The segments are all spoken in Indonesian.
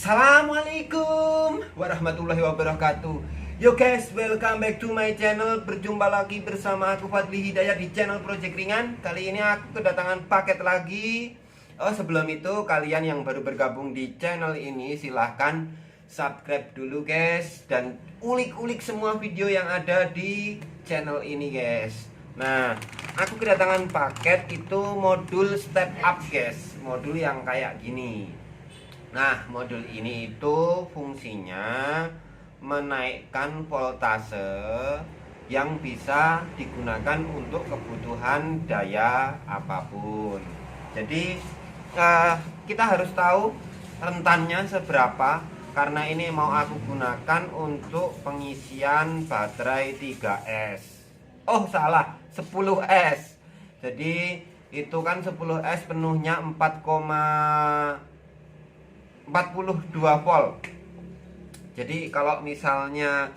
Assalamualaikum warahmatullahi wabarakatuh. Yo guys, welcome back to my channel. Berjumpa lagi bersama aku Fadli Hidayat di channel Project Ringan. Kali ini aku kedatangan paket lagi. Sebelum itu kalian yang baru bergabung di channel ini silahkan subscribe dulu guys, dan ulik-ulik semua video yang ada di channel ini guys. Nah, aku kedatangan paket itu modul step up guys. Modul yang kayak gini. Nah, modul ini itu fungsinya menaikkan voltase yang bisa digunakan untuk kebutuhan daya apapun. Jadi kita harus tahu rentannya seberapa, karena ini mau aku gunakan untuk pengisian baterai 3S. Oh salah, 10S. Jadi itu kan 10S penuhnya 42 volt. Jadi kalau misalnya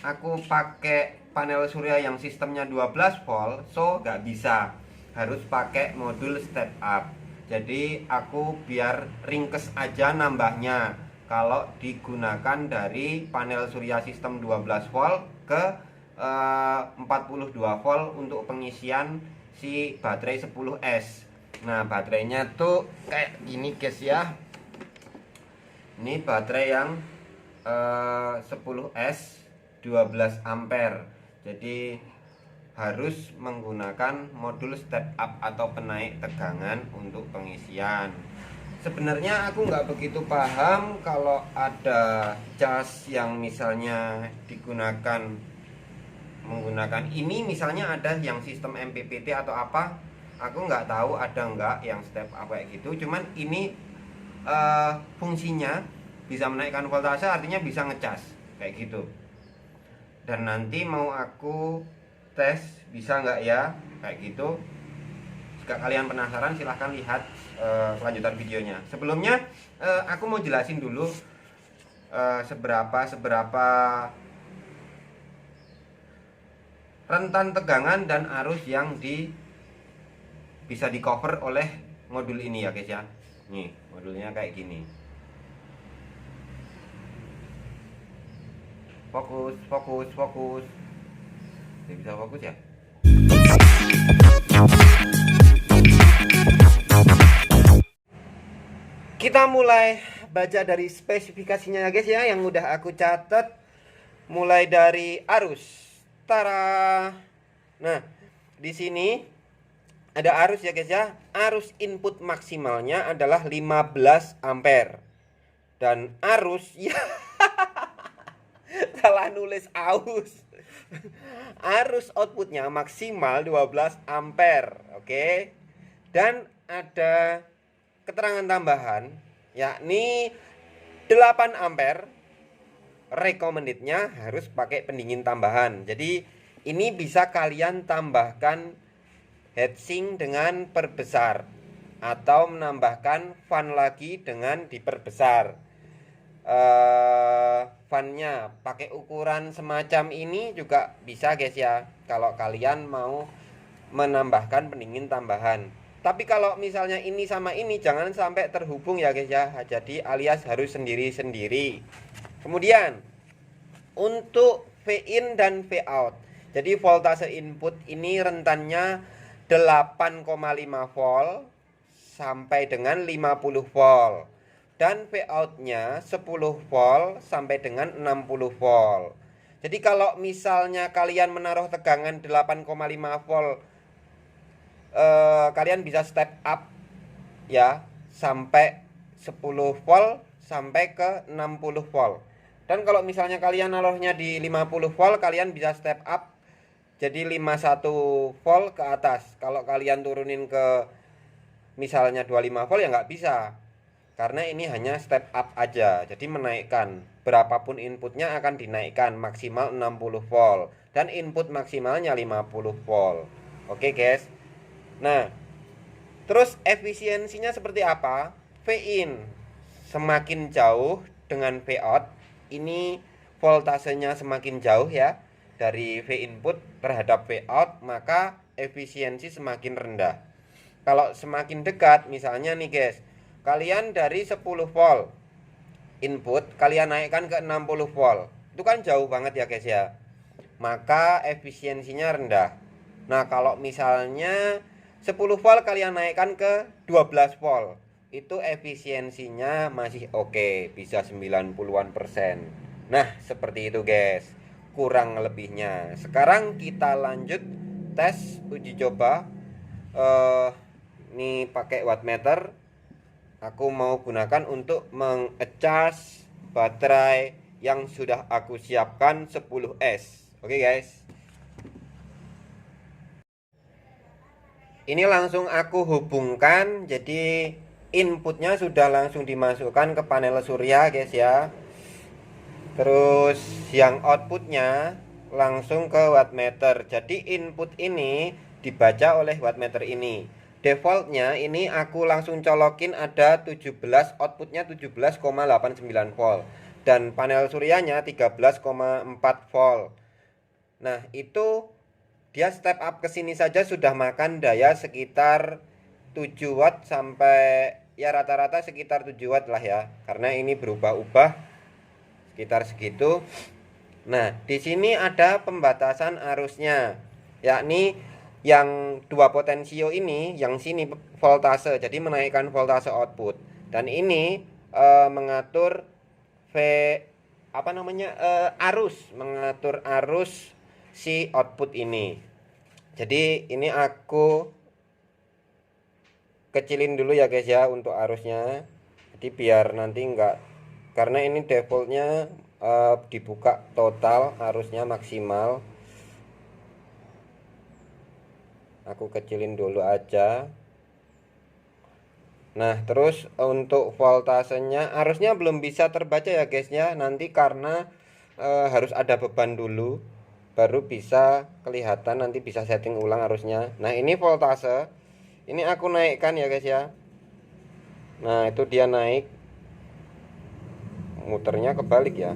aku pakai panel surya yang sistemnya 12 volt, so nggak bisa, harus pakai modul step up. Jadi aku biar ringkes aja nambahnya kalau digunakan dari panel surya sistem 12 volt ke 42 volt untuk pengisian si baterai 10S. Nah, baterainya tuh kayak gini guys ya. Ini baterai yang 10S 12 ampere. Jadi harus menggunakan modul step up atau penaik tegangan untuk pengisian. Sebenarnya aku nggak begitu paham kalau ada cas yang misalnya menggunakan ini, misalnya ada yang sistem MPPT atau apa. Aku nggak tahu ada nggak yang step up kayak gitu. Cuman ini fungsinya bisa menaikkan voltase, artinya bisa ngecas kayak gitu. Dan nanti mau aku tes bisa nggak ya kayak gitu. Jika kalian penasaran silahkan lihat kelanjutan videonya. Sebelumnya aku mau jelasin dulu seberapa rentan tegangan dan arus yang bisa di cover oleh modul ini ya guys ya. Nih, modulnya kayak gini. Fokus. Dia bisa fokus ya? Kita mulai baca dari spesifikasinya ya guys ya, yang udah aku catat. Mulai dari arus. Tara. Nah, di sini ada arus ya guys ya. Arus input maksimalnya adalah 15 ampere. Dan arus ya salah nulis aus. Arus outputnya maksimal 12 ampere. Oke. Dan ada keterangan tambahan yakni 8 ampere. Recommendednya harus pakai pendingin tambahan. Jadi ini bisa kalian tambahkan heatsink dengan perbesar, atau menambahkan fan lagi dengan diperbesar. Fannya pakai ukuran semacam ini juga bisa guys ya, kalau kalian mau menambahkan pendingin tambahan. Tapi kalau misalnya ini sama ini jangan sampai terhubung ya guys ya, jadi alias harus sendiri-sendiri. Kemudian untuk V-in dan V-out, jadi voltase input ini rentannya 8,5 volt sampai dengan 50 volt. Dan V-outnya 10 volt sampai dengan 60 volt. Jadi kalau misalnya kalian menaruh tegangan 8,5 volt, kalian bisa step up ya sampai 10 volt sampai ke 60 volt. Dan kalau misalnya kalian naruhnya di 50 volt, kalian bisa step up jadi 51 volt ke atas. Kalau kalian turunin ke misalnya 25 volt ya nggak bisa, karena ini hanya step up aja. Jadi menaikkan berapapun inputnya akan dinaikkan maksimal 60 volt, dan input maksimalnya 50 volt. Oke guys. Nah, terus efisiensinya seperti apa? V-in semakin jauh dengan V-out, ini voltasenya semakin jauh ya dari V input terhadap V out, maka efisiensi semakin rendah. Kalau semakin dekat, misalnya nih guys, kalian dari 10 volt input kalian naikkan ke 60 volt. Itu kan jauh banget ya guys ya. Maka efisiensinya rendah. Nah, kalau misalnya 10 volt kalian naikkan ke 12 volt, itu efisiensinya masih oke, bisa 90-an%. Nah, seperti itu guys, kurang lebihnya. Sekarang kita lanjut tes uji coba. Ini pakai wattmeter. Aku mau gunakan untuk mengecas baterai yang sudah aku siapkan 10S. Oke guys. Ini langsung aku hubungkan, jadi inputnya sudah langsung dimasukkan ke panel surya guys ya. Terus yang outputnya langsung ke wattmeter. Jadi input ini dibaca oleh wattmeter ini. Defaultnya ini aku langsung colokin ada 17, outputnya 17,89 volt. Dan panel suryanya 13,4 volt. Nah itu dia step up ke sini saja sudah makan daya sekitar 7 watt sampai ya rata-rata sekitar 7 watt lah ya. Karena ini berubah-ubah sekitar segitu. Nah, di sini ada pembatasan arusnya, yakni yang dua potensio ini, yang sini voltase, jadi menaikkan voltase output. Dan ini mengatur arus, mengatur arus si output ini. Jadi ini aku kecilin dulu ya guys ya untuk arusnya. Jadi biar nanti enggak, karena ini defaultnya dibuka total, arusnya maksimal. Aku kecilin dulu aja. Nah terus untuk voltasenya, arusnya belum bisa terbaca ya guys ya. Nanti karena harus ada beban dulu, baru bisa kelihatan, nanti bisa setting ulang arusnya. Nah ini voltase, ini aku naikkan ya guys ya. Nah itu dia naik, muternya kebalik ya.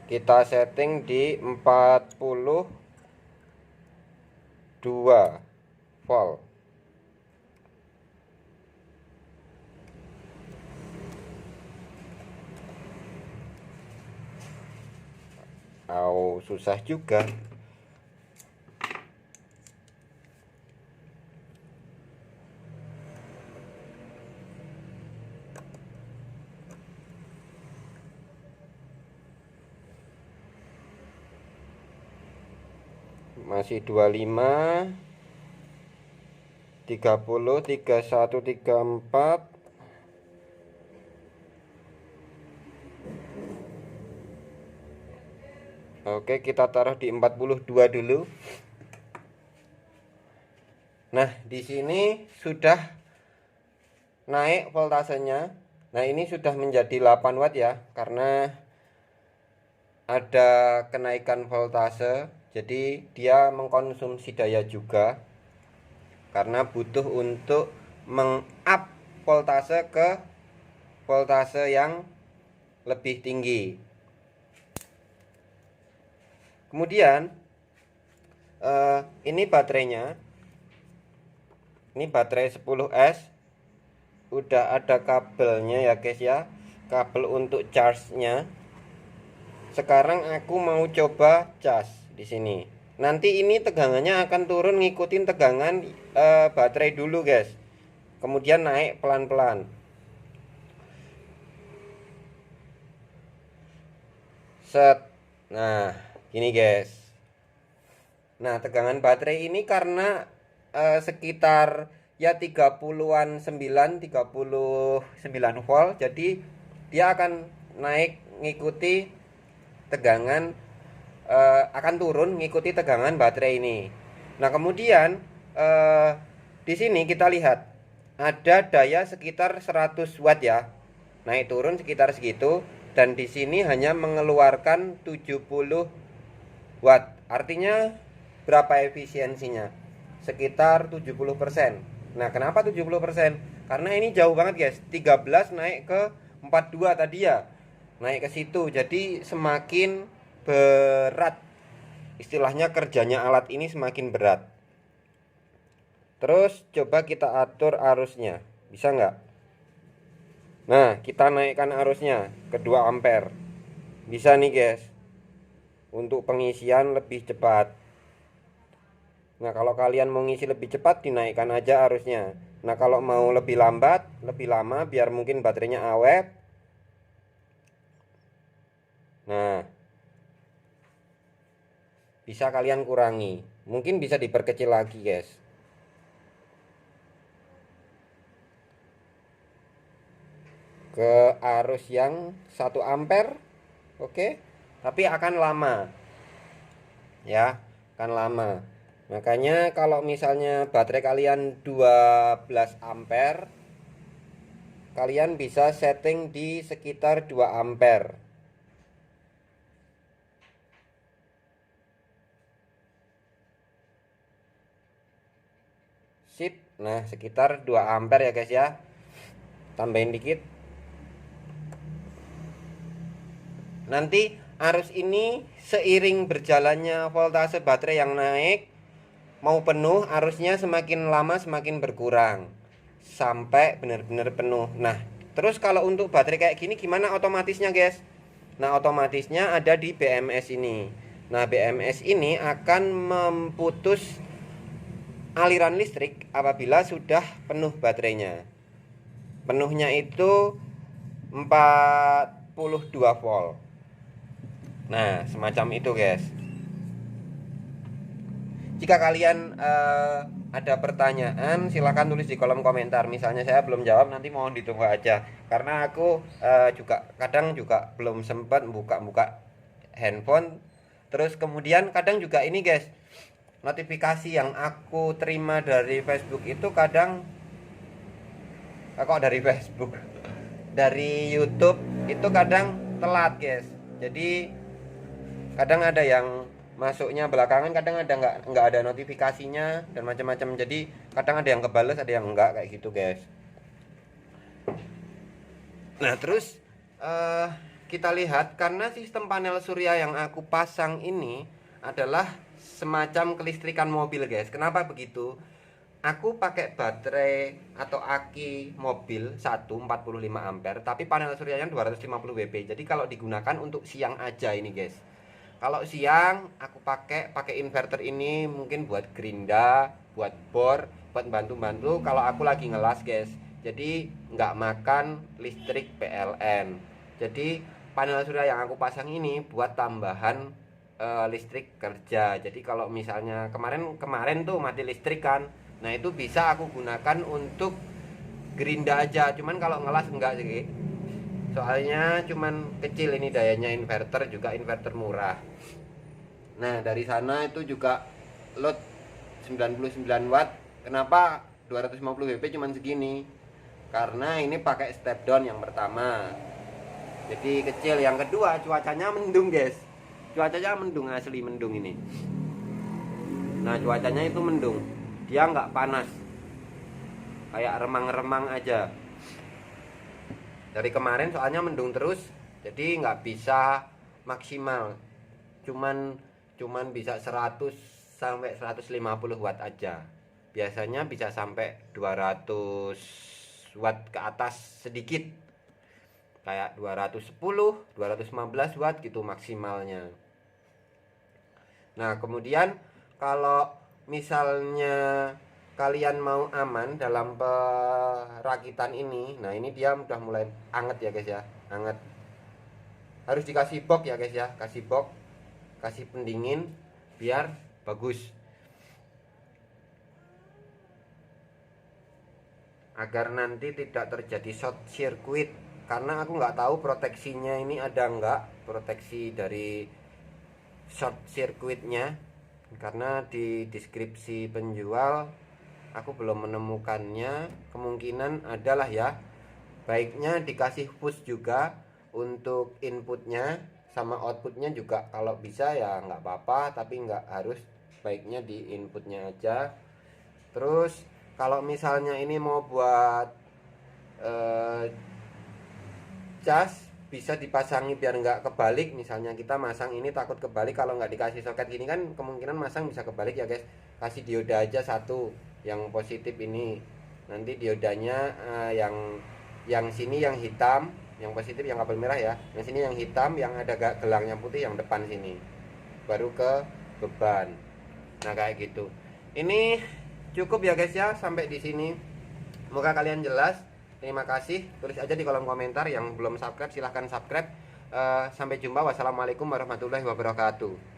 Kita setting di 42 volt. Susah juga. Masih 25, 30, 31, 34. Oke, kita taruh di 42 dulu. Nah, di sini sudah naik voltasenya. Nah, ini sudah menjadi 8 watt ya, karena ada kenaikan voltase. Jadi dia mengkonsumsi daya juga, karena butuh untuk meng-up voltase ke voltase yang lebih tinggi. Kemudian ini baterainya, ini baterai 10S, udah ada kabelnya ya guys ya, kabel untuk charge-nya. Sekarang aku mau coba cas di sini. Nanti ini tegangannya akan turun ngikutin tegangan baterai dulu guys. Kemudian naik pelan-pelan. Set. Nah, gini guys. Nah, tegangan baterai ini karena sekitar ya 30-an 39 volt. Jadi dia akan naik ngikuti tegangan, akan turun ngikuti tegangan baterai ini. Nah kemudian di sini kita lihat ada daya sekitar 100 watt ya, naik turun sekitar segitu. Dan di sini hanya mengeluarkan 70 watt. Artinya berapa efisiensinya? Sekitar 70%. Nah kenapa 70%? Karena ini jauh banget guys, 13 naik ke 42 tadi ya, naik ke situ. Jadi semakin berat, istilahnya kerjanya alat ini semakin berat. Terus coba kita atur arusnya, bisa nggak? Nah, kita naikkan arusnya ke 2 ampere. Bisa nih guys, untuk pengisian lebih cepat. Nah, kalau kalian mau ngisi lebih cepat, dinaikkan aja arusnya. Nah, kalau mau lebih lambat, lebih lama, biar mungkin baterainya awet. Nah, bisa kalian kurangi. Mungkin bisa diperkecil lagi guys. Ke arus yang 1 ampere. Oke. Tapi akan lama. Ya, akan lama. Makanya kalau misalnya baterai kalian 12 ampere, kalian bisa setting di sekitar 2 ampere. Sip. Nah, sekitar 2 ampere ya guys ya. Tambahin dikit. Nanti arus ini seiring berjalannya voltase baterai yang naik, mau penuh, arusnya semakin lama semakin berkurang sampai benar-benar penuh. Nah, terus kalau untuk baterai kayak gini gimana otomatisnya guys? Nah, otomatisnya ada di BMS ini. Nah, BMS ini akan memutus aliran listrik apabila sudah penuh baterainya. Penuhnya itu 42 volt. Nah, semacam itu guys. Jika kalian ada pertanyaan, silahkan tulis di kolom komentar. Misalnya saya belum jawab, nanti mohon ditunggu aja. Karena aku juga kadang juga belum sempat buka-buka handphone. Terus kemudian kadang juga ini guys, notifikasi yang aku terima dari Facebook itu kadang kok dari Facebook, dari YouTube itu kadang telat guys. Jadi kadang ada yang masuknya belakangan, kadang ada nggak ada notifikasinya dan macam-macam. Jadi kadang ada yang kebales, ada yang enggak, kayak gitu guys. Nah, terus kita lihat, karena sistem panel surya yang aku pasang ini adalah semacam kelistrikan mobil guys. Kenapa begitu? Aku pakai baterai atau aki mobil 45 ampere, tapi panel suryanya 250 WP. Jadi kalau digunakan untuk siang aja ini guys. Kalau siang aku pakai inverter ini mungkin buat gerinda, buat bor, buat bantu-bantu kalau aku lagi ngelas guys. Jadi nggak makan listrik PLN. Jadi panel surya yang aku pasang ini buat tambahan listrik kerja. Jadi kalau misalnya kemarin tuh mati listrik kan, nah itu bisa aku gunakan untuk gerinda aja. Cuman kalau ngelas enggak sih, soalnya cuman kecil ini dayanya, inverter juga inverter murah. Nah, dari sana itu juga load 99 watt. Kenapa 250 WP cuman segini? Karena ini pakai step down yang pertama, jadi kecil. Yang kedua, cuacanya mendung guys. Cuacanya mendung, asli mendung ini. Nah, cuacanya itu mendung, dia nggak panas, kayak remang-remang aja. Dari kemarin soalnya mendung terus, jadi nggak bisa maksimal, cuman bisa 100 sampai 150 watt aja. Biasanya bisa sampai 200 watt ke atas sedikit, kayak 210, 215 watt gitu maksimalnya. Nah, kemudian kalau misalnya kalian mau aman dalam perakitan ini, nah ini dia udah mulai anget ya guys ya, anget. Harus dikasih box ya guys ya, kasih box, kasih pendingin biar bagus, agar nanti tidak terjadi short circuit. Karena aku nggak tahu proteksinya ini ada nggak, proteksi dari short circuitnya, karena di deskripsi penjual aku belum menemukannya. Kemungkinan adalah ya, baiknya dikasih push juga untuk inputnya sama outputnya juga. Kalau bisa ya nggak apa-apa, tapi nggak harus, baiknya di inputnya aja. Terus kalau misalnya ini mau buat cas, bisa dipasangi biar nggak kebalik. Misalnya kita masang ini takut kebalik, kalau nggak dikasih soket gini kan kemungkinan masang bisa kebalik ya guys. Kasih dioda aja satu, Yang positif ini. Nanti diodanya yang sini yang hitam, yang positif yang kabel merah ya. Yang sini yang hitam, yang ada gelangnya putih yang depan sini. Baru ke beban. Nah, kayak gitu. Ini cukup ya guys ya, sampai di sini. Semoga kalian jelas. Terima kasih. Tulis aja di kolom komentar. Yang belum subscribe silahkan subscribe. Sampai jumpa. Wassalamualaikum warahmatullahi wabarakatuh.